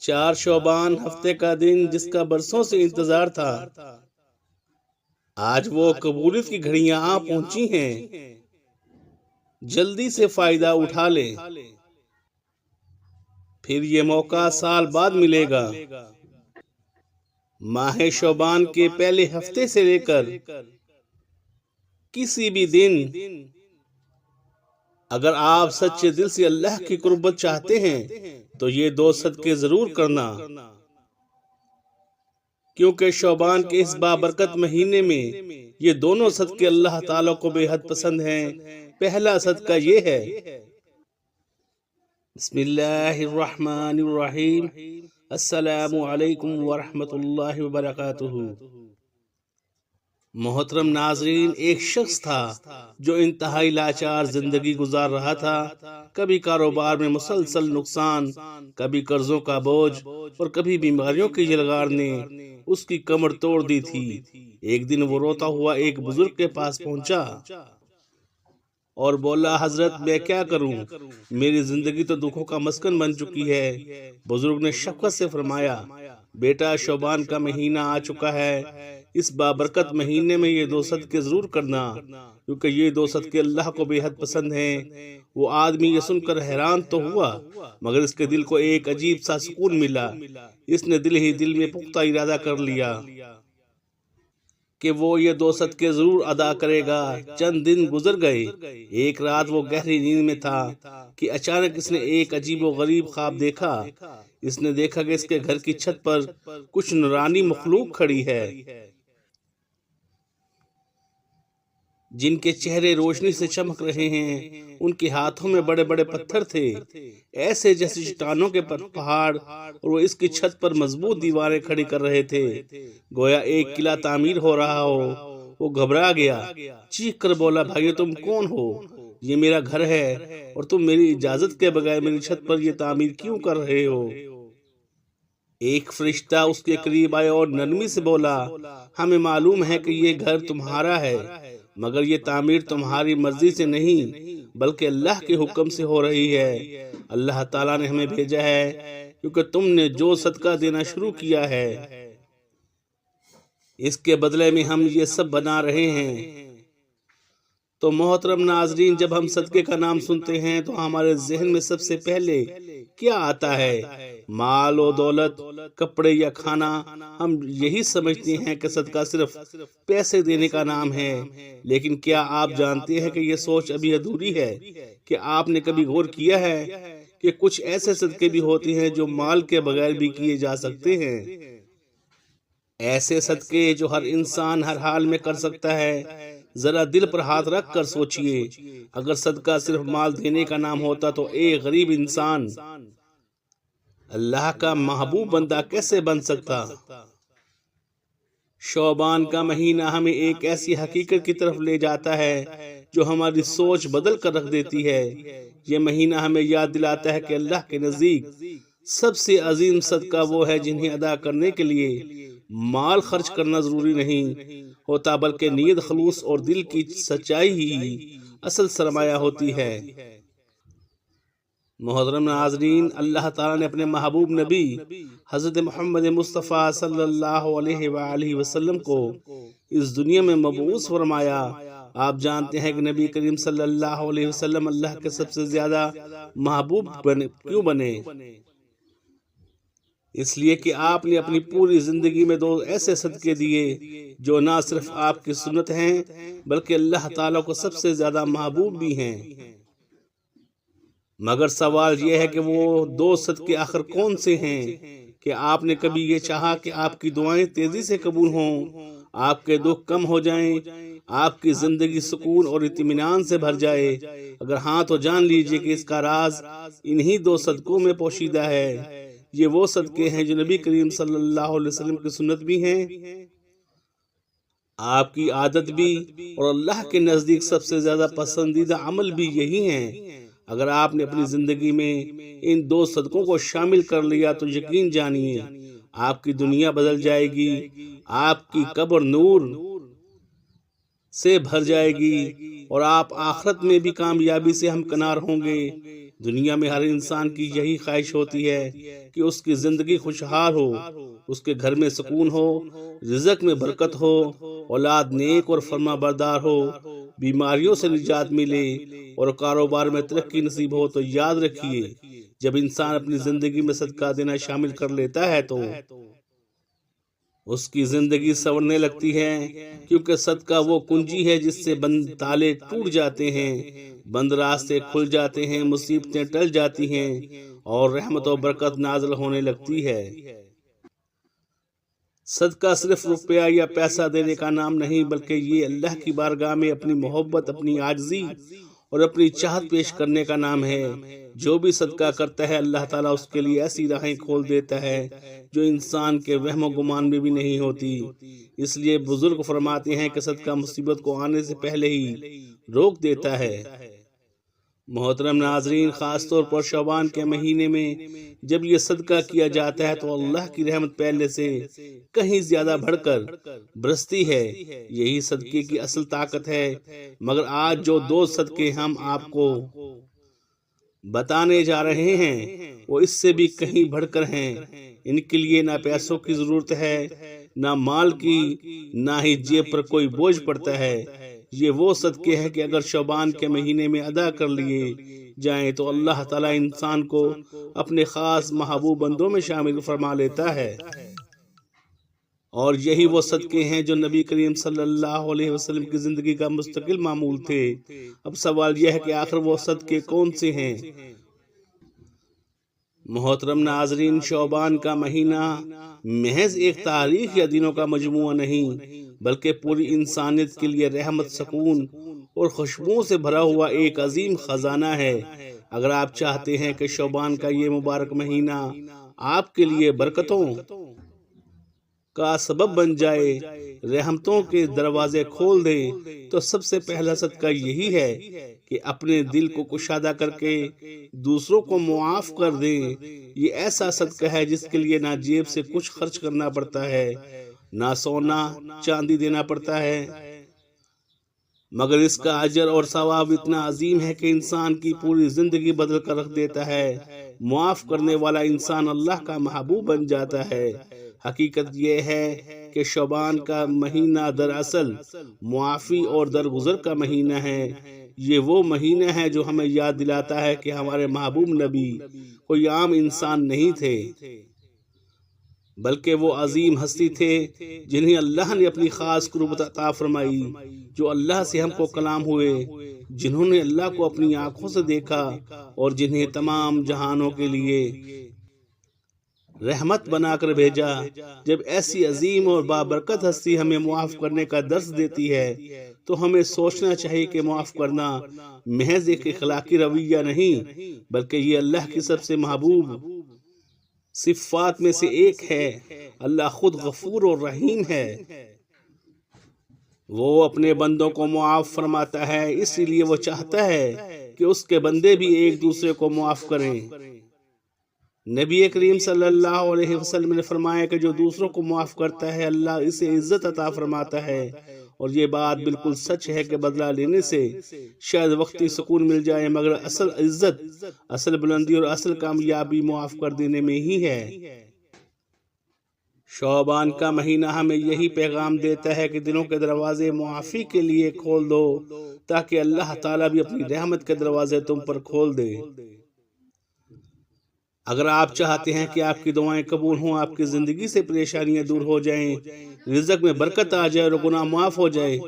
4 شعبان ہفتے کا دن جس کا برسوں سے انتظار تھا، آج وہ قبولیت کی گھڑیاں آ پہنچی ہیں۔ جلدی سے فائدہ اٹھا لے، پھر یہ موقع سال بعد ملے گا۔ ماہ شعبان کے پہلے ہفتے سے لے کر کسی بھی دن اگر آپ سچے دل سے اللہ کی قربت چاہتے ہیں تو یہ 2 صدقے ضرور کرنا، کیونکہ شعبان کے اس بابرکت مہینے میں یہ دونوں صدقے اللہ تعالیٰ کو بے حد پسند ہیں۔ پہلا صدقہ یہ ہے، بسم اللہ الرحمن الرحیم، السلام علیکم ورحمۃ اللہ وبرکاتہ۔ محترم ناظرین، ایک شخص تھا جو انتہائی لاچار زندگی گزار رہا تھا۔ کبھی کاروبار میں مسلسل نقصان، کبھی قرضوں کا بوجھ اور کبھی بیماریوں کی جلگار نے اس کی کمر توڑ دی تھی۔ ایک دن وہ روتا ہوا ایک بزرگ کے پاس پہنچا اور بولا، حضرت میں کیا کروں، میری زندگی تو دکھوں کا مسکن بن چکی ہے۔ بزرگ نے شفقت سے فرمایا، بیٹا شعبان کا مہینہ آ چکا ہے، اس بابرکت مہینے میں یہ 2 صدقے ضرور کرنا، کیونکہ یہ 2 صدقے اللہ کو بے حد پسند ہیں۔ وہ آدمی یہ سن کر حیران تو ہوا، مگر اس کے دل کو ایک عجیب سا سکون ملا۔ اس نے دل ہی دل میں پختہ ارادہ کر لیا کہ وہ یہ 2 صدقے ضرور ادا کرے گا۔ چند دن گزر گئے، ایک رات وہ گہری نیند میں تھا کہ اچانک اس نے ایک عجیب و غریب خواب دیکھا۔ اس نے دیکھا کہ اس کے گھر کی چھت پر کچھ نورانی مخلوق کھڑی ہے، جن کے چہرے روشنی سے چمک رہے ہیں۔ ان کے ہاتھوں میں بڑے بڑے پتھر تھے، ایسے جیسے چٹانوں کے پہاڑ، اور وہ اس کی چھت پر مضبوط دیواریں کھڑی کر رہے تھے، گویا ایک قلعہ تعمیر ہو رہا ہو۔ وہ گھبرا گیا، چیخ کر بولا، بھائیو تم کون ہو؟ یہ میرا گھر ہے اور تم میری اجازت کے بغیر میری چھت پر یہ تعمیر کیوں کر رہے ہو؟ ایک فرشتہ اس کے قریب آیا اور نرمی سے بولا، ہمیں معلوم ہے کہ یہ گھر تمہارا ہے، مگر یہ تعمیر تمہاری مرضی سے نہیں بلکہ اللہ کے حکم سے ہو رہی ہے۔ اللہ تعالیٰ نے ہمیں بھیجا ہے کیونکہ تم نے جو صدقہ دینا شروع کیا ہے، اس کے بدلے میں ہم یہ سب بنا رہے ہیں۔ تو محترم ناظرین، جب ہم صدقے کا نام سنتے ہیں تو ہمارے ذہن میں سب سے پہلے کیا آتا ہے؟ مال و دولت، کپڑے یا کھانا۔ ہم یہی سمجھتے ہیں کہ صدقہ صرف پیسے دینے کا نام ہے، لیکن کیا آپ جانتے ہیں کہ یہ سوچ ابھی ادھوری ہے؟ کہ آپ نے کبھی غور کیا ہے کہ کچھ ایسے صدقے بھی ہوتے ہیں جو مال کے بغیر بھی کیے جا سکتے ہیں؟ ایسے صدقے جو ہر انسان ہر حال میں کر سکتا ہے۔ ذرا دل پر ہاتھ رکھ کر سوچئے، اگر صدقہ صرف مال دینے کا نام ہوتا تو ایک غریب انسان اللہ کا محبوب بندہ کیسے بن سکتا؟ شعبان کا مہینہ ہمیں ایک ایسی حقیقت کی طرف لے جاتا ہے جو ہماری سوچ بدل کر رکھ دیتی ہے۔ یہ مہینہ ہمیں یاد دلاتا ہے کہ اللہ کے نزدیک سب سے عظیم صدقہ وہ ہے جنہیں ادا کرنے کے لیے مال خرچ کرنا ضروری نہیں ہوتا، بلکہ نیت خلوص اور دل کی سچائی ہی اصل سرمایہ ہوتی ہے۔ محترم ناظرین، اللہ تعالیٰ نے اپنے محبوب نبی حضرت محمد مصطفیٰ صلی اللہ علیہ وآلہ وسلم کو اس دنیا میں مبعوث فرمایا۔ آپ جانتے ہیں کہ نبی کریم صلی اللہ علیہ وسلم اللہ کے سب سے زیادہ محبوب کیوں بنے؟ اس لیے کہ آپ نے اپنی پوری زندگی میں 2 ایسے صدقے دیے جو نہ صرف آپ کی سنت ہیں بلکہ اللہ تعالیٰ کو سب سے زیادہ محبوب بھی ہیں۔ مگر سوال یہ ہے کہ وہ 2 صدقے آخر کون سے ہیں؟ کہ آپ نے کبھی یہ چاہا کہ آپ کی دعائیں تیزی سے قبول ہوں، آپ کے دکھ کم ہو جائیں، آپ کی زندگی سکون اور اطمینان سے بھر جائے؟ اگر ہاں تو جان لیجئے کہ اس کا راز انہی 2 صدقوں میں پوشیدہ ہے۔ یہ وہ صدقے ہیں جو نبی کریم صلی اللہ علیہ وسلم کی سنت بھی ہیں، آپ کی عادت بھی، اور اللہ کے نزدیک سب سے زیادہ پسندیدہ عمل بھی یہی ہیں۔ اگر آپ نے اپنی زندگی میں ان 2 صدقوں کو شامل کر لیا تو یقین جانیے آپ کی دنیا بدل جائے گی، آپ کی قبر نور سے بھر جائے گی، اور آپ آخرت میں بھی کامیابی سے ہمکنار ہوں گے۔ دنیا میں ہر انسان کی یہی خواہش ہوتی ہے کہ اس کی زندگی خوشحال ہو، اس کے گھر میں سکون ہو، رزق میں برکت ہو، اولاد نیک اور فرما بردار ہو، بیماریوں سے نجات ملے اور کاروبار میں ترقی نصیب ہو۔ تو یاد رکھیے، جب انسان اپنی زندگی میں صدقہ دینا شامل کر لیتا ہے تو اس کی زندگی سنورنے لگتی ہے، کیونکہ صدقہ وہ کنجی ہے جس سے بند تالے ٹوٹ جاتے ہیں، بند راستے کھل جاتے ہیں، مصیبتیں ٹل جاتی ہیں اور رحمت و برکت نازل ہونے لگتی ہے۔ صدقہ صرف روپیہ یا پیسہ دینے کا نام نہیں، بلکہ یہ اللہ کی بارگاہ میں اپنی محبت، اپنی عاجزی اور اپنی چاہت پیش کرنے کا نام ہے۔ جو بھی صدقہ کرتا ہے اللہ تعالیٰ اس کے لیے ایسی راہیں کھول دیتا ہے جو انسان کے وہم و گمان میں بھی نہیں ہوتی۔ اس لیے بزرگ فرماتے ہیں کہ صدقہ مصیبت کو آنے سے پہلے ہی روک دیتا ہے۔ محترم ناظرین، خاص طور پر شعبان کے مہینے میں جب یہ صدقہ کیا جاتا ہے تو اللہ کی رحمت پہلے سے کہیں زیادہ بڑھ کر برستی ہے۔ یہی صدقے کی اصل طاقت ہے۔ مگر آج جو دو صدقے ہم آپ کو بتانے جا رہے ہیں وہ اس سے بھی کہیں بڑھ کر ہیں۔ ان کے لیے نہ پیسوں کی ضرورت ہے، نہ مال کی، نہ ہی جیب پر کوئی بوجھ پڑتا ہے۔ یہ وہ صدقے ہیں کہ اگر شعبان کے مہینے میں ادا کر لیے جائیں تو اللہ تعالیٰ انسان کو اپنے خاص محبوب بندوں میں شامل فرما لیتا ہے۔ اور یہی وہ صدقے ہیں جو نبی کریم صلی اللہ علیہ وسلم کی زندگی کا مستقل معمول تھے۔ اب سوال یہ ہے کہ آخر وہ صدقے کون سے ہیں؟ محترم ناظرین، شعبان کا مہینہ محض ایک تاریخ یا دنوں کا مجموعہ نہیں، بلکہ پوری انسانیت کے لیے رحمت، سکون اور خوشبوؤں سے بھرا ہوا ایک عظیم خزانہ ہے۔ اگر آپ چاہتے ہیں کہ شعبان کا یہ مبارک مہینہ آپ کے لیے برکتوں کا سبب بن جائے، رحمتوں کے دروازے کھول دے، تو سب سے پہلا صدقہ یہی ہے کہ اپنے دل کو کشادہ کر کے دوسروں کو معاف کر دیں۔ یہ ایسا صدقہ ہے جس کے لیے نہ جیب سے کچھ خرچ کرنا پڑتا ہے، نہ سونا چاندی دینا پڑتا ہے، مگر اس کا اجر اور ثواب اتنا عظیم ہے کہ انسان کی پوری زندگی بدل کر رکھ دیتا ہے۔ معاف کرنے والا انسان اللہ کا محبوب بن جاتا ہے۔ حقیقت یہ ہے کہ شعبان کا مہینہ دراصل معافی اور درگزر کا مہینہ ہے۔ یہ وہ مہینہ ہے جو ہمیں یاد دلاتا ہے کہ ہمارے محبوب نبی کوئی عام انسان نہیں تھے، بلکہ وہ عظیم ہستی تھے جنہیں اللہ نے اپنی خاص قربت عطا فرمائی، جو اللہ سے ہم کو کلام ہوئے، جنہوں نے اللہ کو اپنی آنکھوں سے دیکھا اور جنہیں تمام جہانوں کے لیے رحمت بنا کر بھیجا۔ جب ایسی عظیم اور بابرکت ہستی ہمیں معاف کرنے کا درس دیتی ہے تو ہمیں سوچنا چاہیے کہ معاف کرنا محض ایک اخلاقی رویہ نہیں، بلکہ یہ اللہ کی سب سے محبوب صفات میں سے ایک ہے۔ اللہ خود غفور اور رحیم ہے، وہ اپنے بندوں کو معاف فرماتا ہے، اسی لیے وہ چاہتا ہے کہ اس کے بندے بھی ایک دوسرے کو معاف کریں۔ نبی کریم صلی اللہ علیہ وسلم نے فرمایا کہ جو دوسروں کو معاف کرتا ہے اللہ اسے عزت عطا فرماتا ہے، اور یہ بات بالکل سچ ہے کہ بدلہ لینے سے شاید وقتی سکون مل جائے، مگر اصل عزت، اصل بلندی اور اصل کامیابی معاف کر دینے میں ہی ہے۔ شعبان کا مہینہ ہمیں یہی پیغام دیتا ہے کہ دلوں کے دروازے معافی کے لیے کھول دو، تاکہ اللہ تعالیٰ بھی اپنی رحمت کے دروازے تم پر کھول دے۔ اگر آپ چاہتے ہیں کہ آپ کی دعائیں قبول ہوں، آپ کی زندگی سے پریشانیاں دور ہو جائیں، رزق میں برکت آ جائے اور گناہ معاف ہو جائے،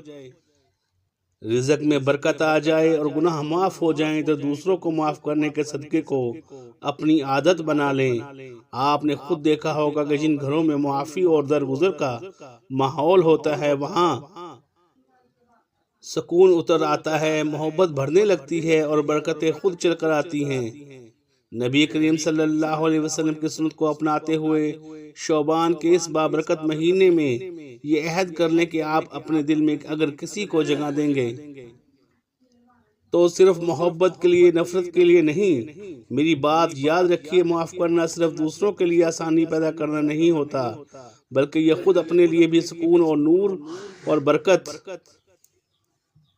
رزق میں برکت آ جائے اور گناہ معاف ہو جائیں، تو دوسروں کو معاف کرنے کے صدقے کو اپنی عادت بنا لیں۔ آپ نے خود دیکھا ہوگا کہ جن گھروں میں معافی اور درگزر کا ماحول ہوتا ہے وہاں سکون اتر آتا ہے، محبت بڑھنے لگتی ہے اور برکتیں خود چل کر آتی ہیں۔ نبی کریم صلی اللہ علیہ وسلم کی سنت کو اپناتے ہوئے شعبان کے اس بابرکت مہینے میں یہ عہد کر لیں کہ آپ اپنے دل میں اگر کسی کو جگہ دیں گے تو صرف محبت کے لیے، نفرت کے لیے نہیں۔ میری بات یاد رکھیے، معاف کرنا صرف دوسروں کے لیے آسانی پیدا کرنا نہیں ہوتا، بلکہ یہ خود اپنے لیے بھی سکون اور نور اور برکت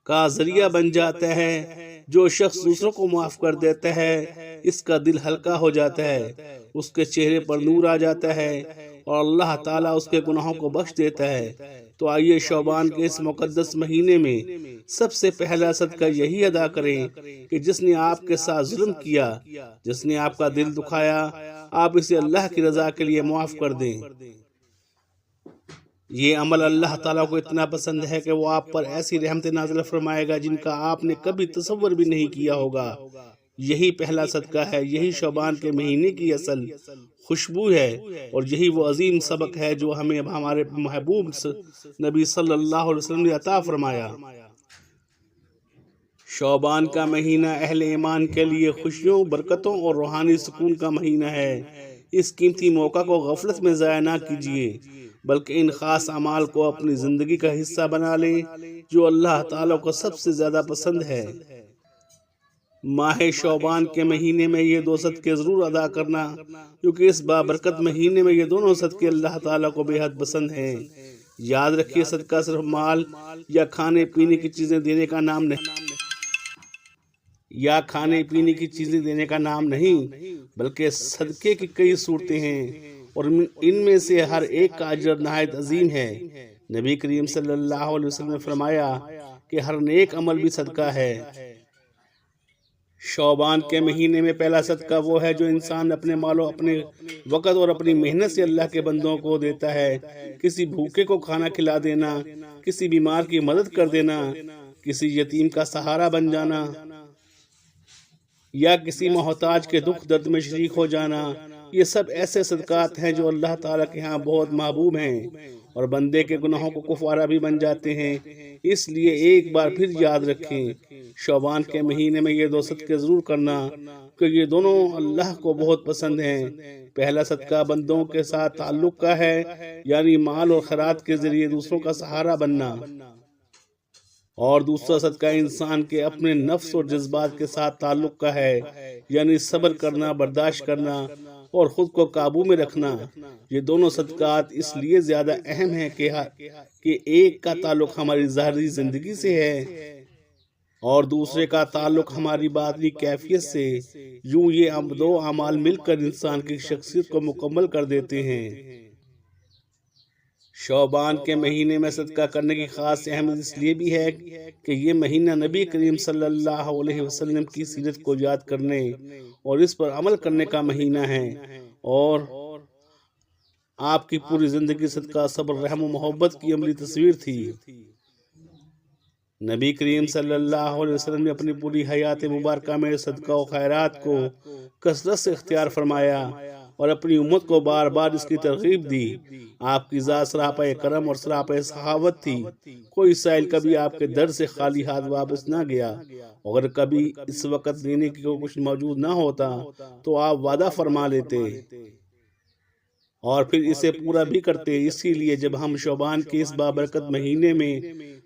کا ذریعہ بن جاتا ہے۔ جو شخص دوسروں کو معاف کر دیتا ہے اس کا دل ہلکا ہو جاتا ہے، اس کے چہرے پر نور آ جاتا ہے اور اللہ تعالیٰ اس کے گناہوں کو بخش دیتا ہے۔ تو آئیے شعبان کے اس مقدس مہینے میں سب سے پہلا صدقہ یہی ادا کریں کہ جس نے آپ کے ساتھ ظلم کیا، جس نے آپ کا دل دکھایا، آپ اسے اللہ کی رضا کے لیے معاف کر دیں۔ یہ عمل اللہ تعالیٰ کو اتنا پسند ہے کہ وہ آپ پر ایسی رحمت نازل فرمائے گا جن کا آپ نے کبھی تصور بھی نہیں کیا ہوگا۔ یہی پہلا صدقہ ہے، یہی شعبان کے مہینے کی اصل خوشبو ہے، اور یہی وہ عظیم سبق ہے جو ہمیں ہمارے محبوب نبی صلی اللہ علیہ وسلم نے عطا فرمایا۔ شعبان کا مہینہ اہل ایمان کے لیے خوشیوں، برکتوں اور روحانی سکون کا مہینہ ہے۔ اس قیمتی موقع کو غفلت میں ضائع نہ کیجیے، بلکہ ان خاص اعمال کو اپنی زندگی کا حصہ بنا لیں جو اللہ تعالیٰ کو سب سے زیادہ پسند ہے۔ ماہ شعبان کے مہینے میں یہ دو صدقے ضرور ادا کرنا، کیونکہ اس بابرکت مہینے میں یہ دونوں صدقے اللہ تعالیٰ کو بے حد پسند ہیں۔ یاد رکھیے، صدقہ صرف مال یا کھانے پینے کی چیزیں دینے کا نام نہیں، بلکہ صدقے کی کئی صورتیں ہیں، اور ان میں سے ہر ایک کا اجر نہایت عظیم ہے۔ نبی کریم صلی اللہ علیہ وسلم نے فرمایا کہ ہر نیک عمل بھی صدقہ ہے۔ شعبان کے مہینے میں پہلا صدقہ وہ ہے جو انسان اپنے مالوں، اپنے وقت اور اپنی محنت سے اللہ کے بندوں کو دیتا ہے۔ کسی بھوکے کو کھانا کھلا دینا، کسی بیمار کی مدد کر دینا، کسی یتیم کا سہارا بن جانا، یا کسی محتاج کے دکھ درد میں شریک ہو جانا، یہ سب ایسے صدقات ہیں جو اللہ تعالیٰ کے ہاں بہت محبوب ہیں اور بندے کے گناہوں کو کفارہ بھی بن جاتے ہیں۔ اس لیے ایک بار پھر یاد رکھیں، شعبان کے مہینے میں یہ دو صدقے ضرور کرنا، کہ یہ دونوں اللہ کو بہت پسند ہیں۔ پہلا صدقہ بندوں کے ساتھ تعلق کا ہے، یعنی مال اور خیرات کے ذریعے دوسروں کا سہارا بننا، اور دوسرا صدقہ انسان کے اپنے نفس اور جذبات کے ساتھ تعلق کا ہے، یعنی صبر کرنا، برداشت کرنا اور خود کو قابو میں رکھنا۔ یہ دونوں صدقات اس لیے زیادہ اہم ہیں کہ ایک کا تعلق ہماری ظاہری زندگی سے ہے اور دوسرے کا تعلق ہماری باطنی کیفیت سے۔ یوں یہ دو اعمال مل کر انسان کی شخصیت کو مکمل کر دیتے ہیں۔ شعبان کے مہینے میں صدقہ کرنے کی خاص اہمیت اس لیے بھی ہے کہ یہ مہینہ نبی کریم صلی اللہ علیہ وسلم کی سیرت کو یاد کرنے اور اس پر عمل کرنے کا مہینہ ہے، اور آپ کی پوری زندگی صدقہ، صبر، رحم و محبت کی عملی تصویر تھی۔ نبی کریم صلی اللہ علیہ وسلم نے اپنی پوری حیات مبارکہ میں صدقہ و خیرات کو کثرت سے اختیار فرمایا اور اپنی امت کو بار بار اس کی ترغیب دی۔ آپ کی ذات سراپا کرم اور سراپا سخاوت تھی۔ کوئی سائل کبھی آپ کے در سے خالی ہاتھ واپس نہ گیا۔ اگر کبھی اس وقت دینے کی کچھ موجود نہ ہوتا تو آپ وعدہ فرما لیتے اور پھر اسے پورا بھی کرتے۔ اسی لیے جب ہم شعبان کے اس بابرکت مہینے میں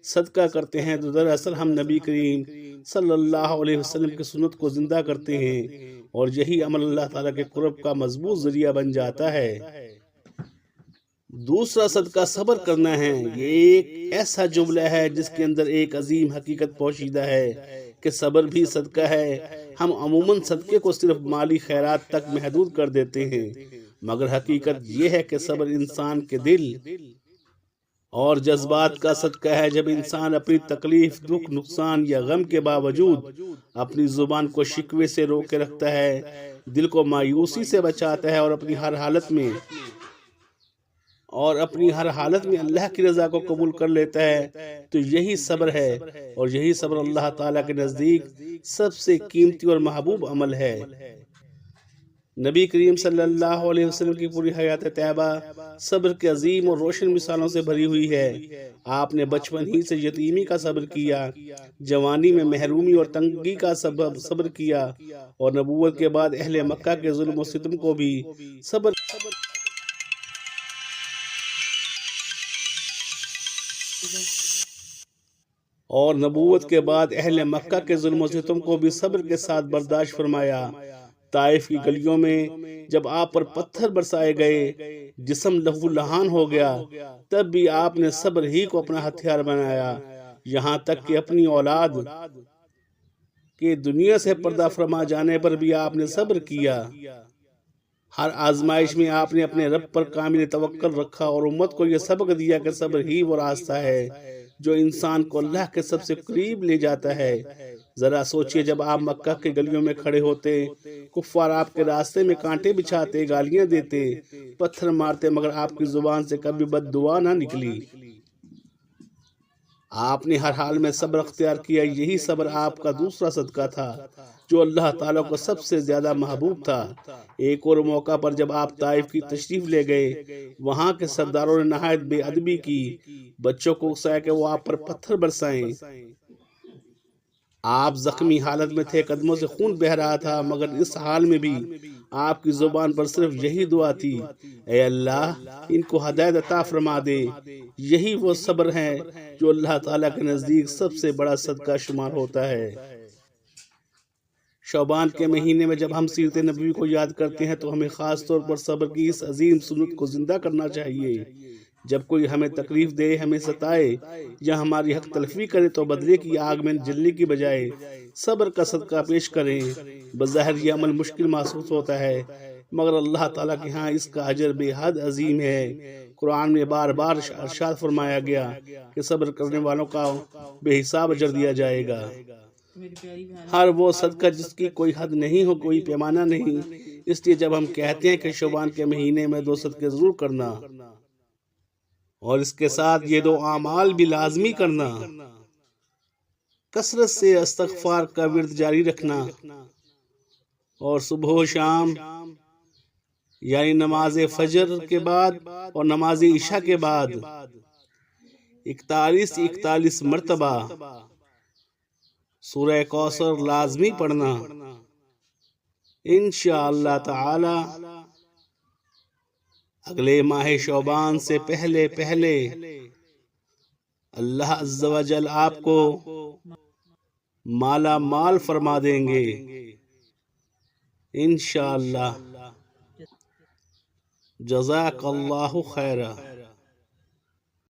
صدقہ کرتے ہیں تو دراصل ہم نبی کریم صلی اللہ علیہ وسلم کی سنت کو زندہ کرتے ہیں، اور یہی عمل اللہ تعالیٰ کے قرب کا مضبوط ذریعہ بن جاتا ہے۔ دوسرا صدقہ صبر کرنا ہے۔ یہ ایک ایسا جملہ ہے جس کے اندر ایک عظیم حقیقت پوشیدہ ہے کہ صبر بھی صدقہ ہے۔ ہم عموماً صدقے کو صرف مالی خیرات تک محدود کر دیتے ہیں، مگر حقیقت یہ ہے کہ صبر انسان کے دل اور جذبات کا صدقہ ہے۔ جب انسان اپنی تکلیف، دکھ، نقصان یا غم کے باوجود اپنی زبان کو شکوے سے روک کے رکھتا ہے، دل کو مایوسی سے بچاتا ہے اور اپنی ہر حالت میں اللہ کی رضا کو قبول کر لیتا ہے، تو یہی صبر ہے، اور یہی صبر اللہ تعالیٰ کے نزدیک سب سے قیمتی اور محبوب عمل ہے۔ نبی کریم صلی اللہ علیہ وسلم کی پوری حیات طیبہ صبر کے عظیم اور روشن مثالوں سے بھری ہوئی ہے۔ آپ نے بچپن ہی سے یتیمی کا صبر کیا، جوانی میں محرومی اور تنگی کا صبر کیا، اور نبوت کے بعد اہل مکہ کے ظلم و ستم کو بھی صبر کے ساتھ برداشت فرمایا۔ طائف کی گلیوں میں جب آپ پر پتھر برسائے گئے، جسم لہو لہان ہو گیا، تب بھی آپ نے صبر ہی کو اپنا ہتھیار بنایا۔ یہاں تک کہ اپنی اولاد کہ دنیا سے پردہ فرما جانے پر بھی آپ نے صبر کیا۔ ہر آزمائش میں آپ نے اپنے رب پر کامل توکل رکھا اور امت کو یہ سبق دیا کہ صبر ہی وہ راستہ ہے جو انسان کو اللہ کے سب سے قریب لے جاتا ہے۔ ذرا سوچئے، جب آپ مکہ کے گلیوں میں کھڑے ہوتے، کفار آپ کے راستے میں کانٹے بچھاتے، گالیاں دیتے، پتھر مارتے، مگر آپ کی زبان سے کبھی بد دعا نہ نکلی۔ آپ نے ہر حال میں صبر اختیار کیا۔ یہی صبر آپ کا دوسرا صدقہ تھا جو اللہ تعالیٰ کو سب سے زیادہ محبوب تھا۔ ایک اور موقع پر جب آپ طائف کی تشریف لے گئے، وہاں کے سرداروں نے نہایت بے ادبی کی، بچوں کو اکسایا کہ وہ آپ پر پتھر برسائیں۔ آپ زخمی حالت میں تھے، قدموں سے خون بہہ رہا تھا، مگر اس حال میں بھی آپ کی زبان پر صرف یہی دعا تھی، اے اللہ ان کو ہدایت عطا فرما دے۔ یہی وہ صبر ہے جو اللہ تعالیٰ کے نزدیک سب سے بڑا صدقہ شمار ہوتا ہے۔ شعبان کے مہینے میں جب ہم سیرت نبوی کو یاد کرتے ہیں تو ہمیں خاص طور پر صبر کی اس عظیم سنت کو زندہ کرنا چاہیے۔ جب کوئی ہمیں تکلیف دے، ہمیں ستائے یا ہماری حق تلفی کرے تو بدلے کی آگ میں جلنے کی بجائے صبر کا صدقہ پیش کریں۔ بظاہر یہ عمل مشکل محسوس ہوتا ہے، مگر اللہ تعالیٰ کے ہاں اس کا اجر بے حد عظیم ہے۔ قرآن میں بار بار ارشاد فرمایا گیا کہ صبر کرنے والوں کا بے حساب اجر دیا جائے گا۔ ہر وہ صدقہ جس کی کوئی حد نہیں ہو، کوئی پیمانہ نہیں۔ اس لیے جب ہم کہتے ہیں کہ شعبان کے مہینے میں 2 صدقے ضرور کرنا، اور اس کے ساتھ یہ 2 اعمال بھی لازمی کرنا، کثرت سے استغفار کا ورد جاری رکھنا، اور صبح و شام یعنی نماز فجر کے بعد اور نماز عشاء کے بعد 41 مرتبہ سورہ کوثر لازمی پڑھنا۔ انشاءاللہ تعالی اگلے ماہ شعبان سے پہلے اللہ عز و جل آپ کو مالا مال فرما دیں گے انشاءاللہ۔ جزاک اللہ خیرہ۔